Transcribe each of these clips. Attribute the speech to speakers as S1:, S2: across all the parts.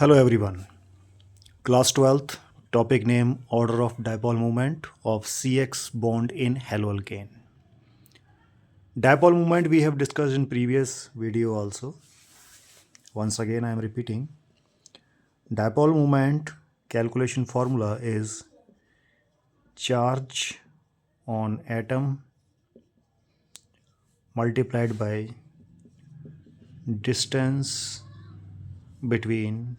S1: Hello everyone. Class 12th, topic name order of dipole moment of CX bond in haloalkane. Dipole moment we have discussed in previous video also. Once again I am repeating. Dipole moment calculation formula is charge on atom multiplied by distance between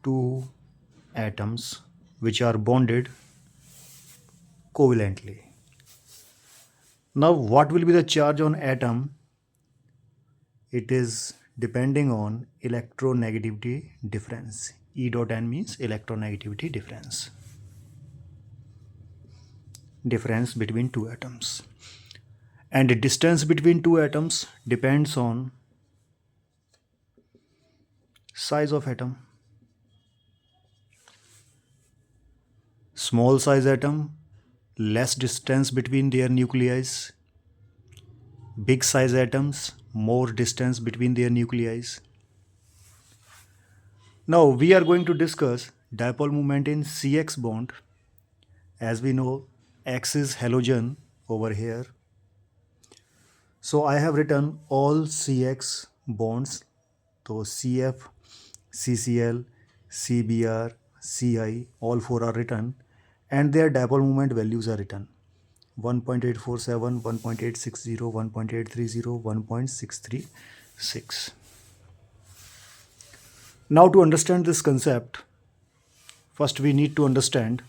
S1: two atoms which are bonded covalently. Now, what will be the charge on atom? It is depending on electronegativity difference. E dot n means electronegativity difference between two atoms. And the distance between two atoms depends on size of atom. Small size atom, less distance between their nuclei. Big size atoms, more distance between their nuclei. Now we are going to discuss dipole moment in CX bond. As we know, X is halogen over here. So I have written all CX bonds. So CF, CCl, CBr, Ci, all four are written and their dipole moment values are written. 1.847, 1.860, 1.830, 1.636. Now to understand this concept, first we need to understand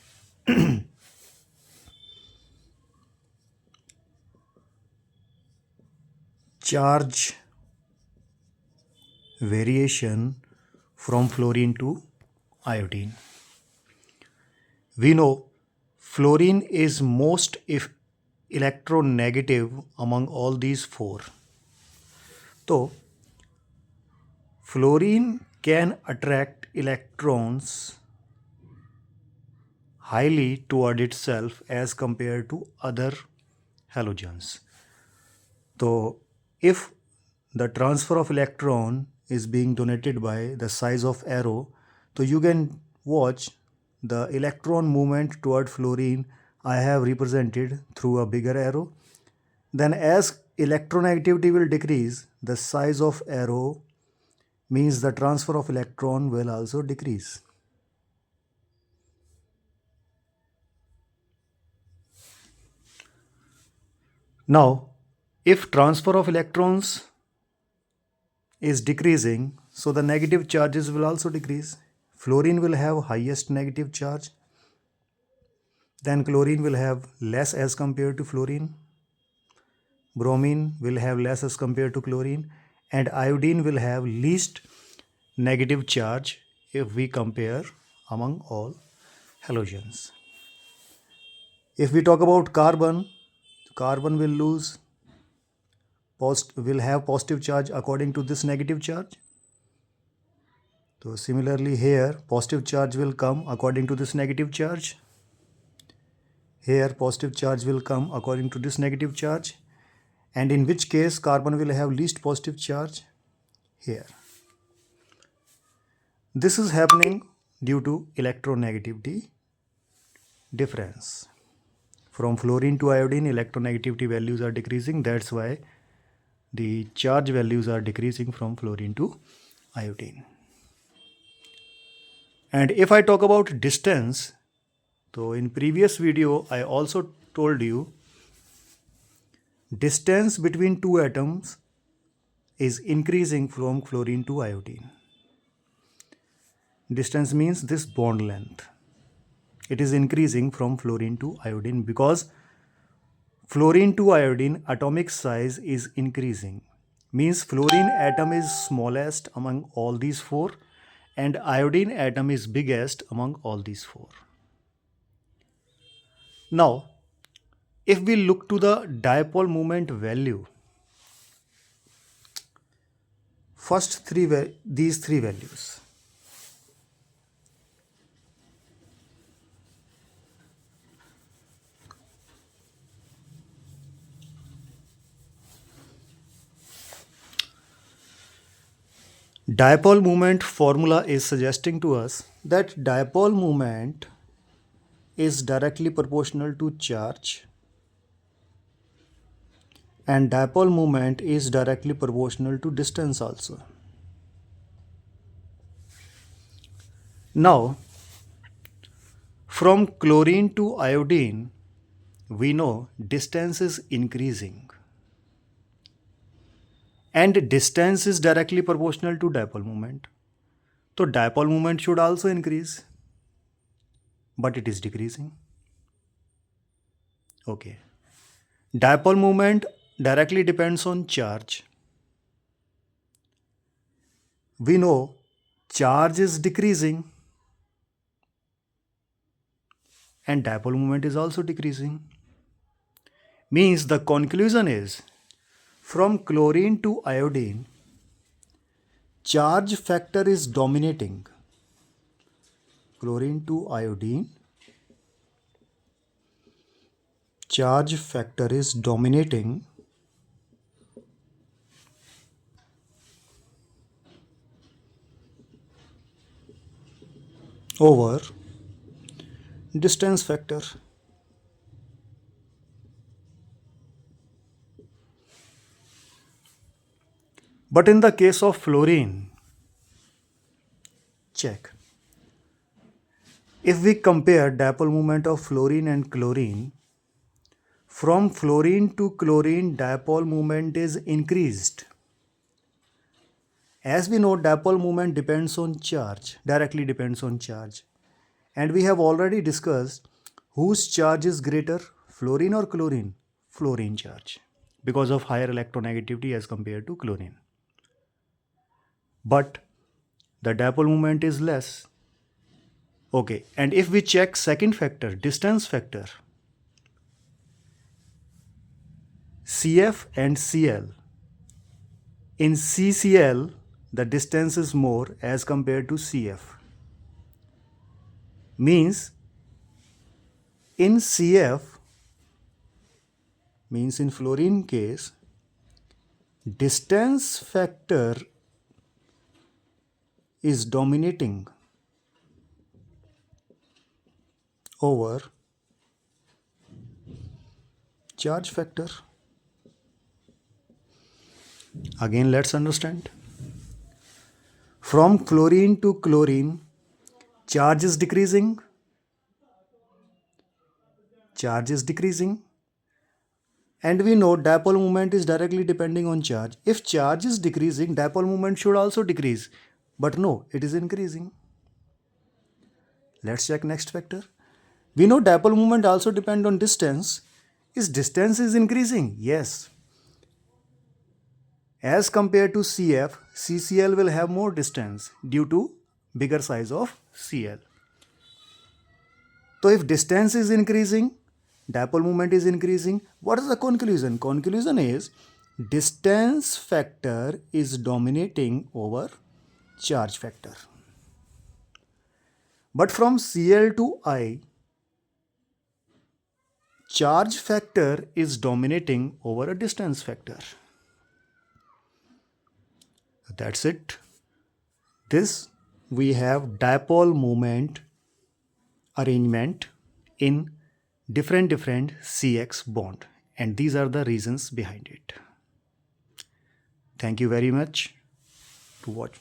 S1: charge variation from fluorine to iodine. We know fluorine is most electronegative among all these four. So, fluorine can attract electrons highly toward itself as compared to other halogens. So, if the transfer of electron is being donated by the size of arrow, so you can watch the electron movement toward fluorine I have represented through a bigger arrow. Then as electronegativity will decrease, the size of arrow means the transfer of electron will also decrease. Now, if transfer of electrons is decreasing, so the negative charges will also decrease. Fluorine will have highest negative charge, then chlorine will have less as compared to fluorine, bromine will have less as compared to chlorine, and iodine will have least negative charge if we compare among all halogens. If we talk about carbon will have positive charge according to this negative charge. So similarly here positive charge will come according to this negative charge. Here positive charge will come according to this negative charge. And in which case carbon will have least positive charge here. This is happening due to electronegativity difference. From fluorine to iodine, electronegativity values are decreasing. That's why the charge values are decreasing from fluorine to iodine. And if I talk about distance, so in previous video I also told you distance between two atoms is increasing from fluorine to iodine. Distance means this bond length. It is increasing from fluorine to iodine because fluorine to iodine atomic size is increasing. Means fluorine atom is smallest among all these four and iodine atom is biggest among all these four. Now, if we look to the dipole moment value, first these three values. Dipole moment formula is suggesting to us that dipole moment is directly proportional to charge and dipole moment is directly proportional to distance also. Now, from chlorine to iodine, we know distance is increasing and distance is directly proportional to dipole moment. So dipole moment should also increase, but it is decreasing. Okay. Dipole moment directly depends on charge. We know charge is decreasing and dipole moment is also decreasing. Means the conclusion is from chlorine to iodine, charge factor is dominating. Chlorine to iodine, charge factor is dominating over distance factor. But in the case of fluorine, check. If we compare dipole moment of fluorine and chlorine, from fluorine to chlorine dipole moment is increased. As we know, dipole moment depends on charge, directly depends on charge. And we have already discussed whose charge is greater, fluorine or chlorine? Fluorine charge, because of higher electronegativity as compared to chlorine. But the dipole moment is less. Okay, and if we check second factor, distance factor, CF and Cl. In CCl, the distance is more as compared to CF. Means in CF, means in fluorine case, distance factor is dominating over charge factor. Again, let's understand. From chlorine to chlorine, charge is decreasing. Charge is decreasing. And we know dipole moment is directly depending on charge. If charge is decreasing, dipole moment should also decrease. But no, it is increasing. Let's check next factor. We know dipole moment also depend on distance. Is distance is increasing? Yes. As compared to CF, CCl will have more distance due to bigger size of Cl. So if distance is increasing, dipole moment is increasing. What is the conclusion? Conclusion is distance factor is dominating over charge factor. But from Cl to I, charge factor is dominating over a distance factor. That's it. This we have dipole moment arrangement in different CX bond, and these are the reasons behind it. Thank you very much to watch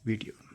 S1: video.